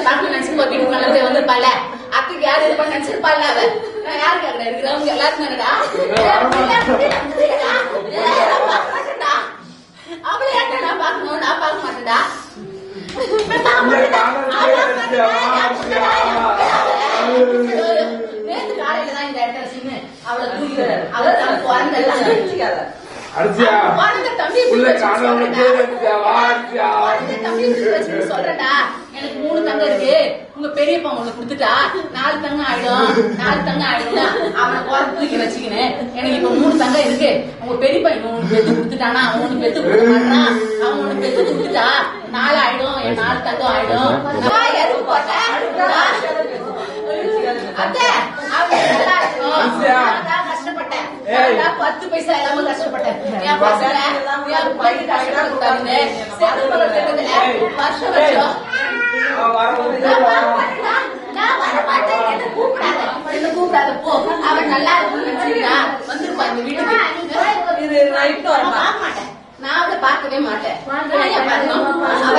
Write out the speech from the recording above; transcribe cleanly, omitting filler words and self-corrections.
பாக்க நினைச்சிருப்பா வீட்டுக்கு நல்லது வந்திருப்பால அத்துக்கு யாரு இது பண்ண நினைச்சிருப்பால அவ யாரு கேக்குறா இருக்கிறவங்க எல்லாரும் தானடா அவளை ஏன்டா நான் பாக்கணும் நான் பார்க்க மாட்டேன்டா நேற்று காலையிலதான் இந்த இடத்துல சின்ன அவளை தூக்கிடுறாரு அவளை குழந்தை தம்பி சொல்றேன்டா எனக்கு 3 தங்கம் இருக்கு உங்க பெரியப்பா உங்களுக்கு கொடுத்துட்டா 4 தங்கம் ஆயிடும் அவனை குறைத்து வச்சுக்கினேன் எனக்கு இப்ப 3 தங்கம் இருக்கு உங்க பெரியப்பா இவன் பெத்து கொடுத்துட்டானா அவனுக்கு பெத்து கொடுக்க மாட்டான் அவன் உனக்கு பெத்து கொடுத்துட்டா 4 ஆயிடும் என் 4 தங்கம் ஆயிடும் எதுக்கு போட்டேன் அத்தை நல்லா இருக்கும் கஷ்டப்பட்டேன் 10 பைசா இல்லாம கஷ்டப்பட்டேன் என் பசங்க என் பையன் கஷ்டப்படக்கூடாதுன்னு வருஷம் வருஷம் கூப்பிடாத போ அவன் நல்லா வந்துருப்பா இந்த வீட்டுக்கு நான் அவளை பார்க்கவே மாட்டேன் அவ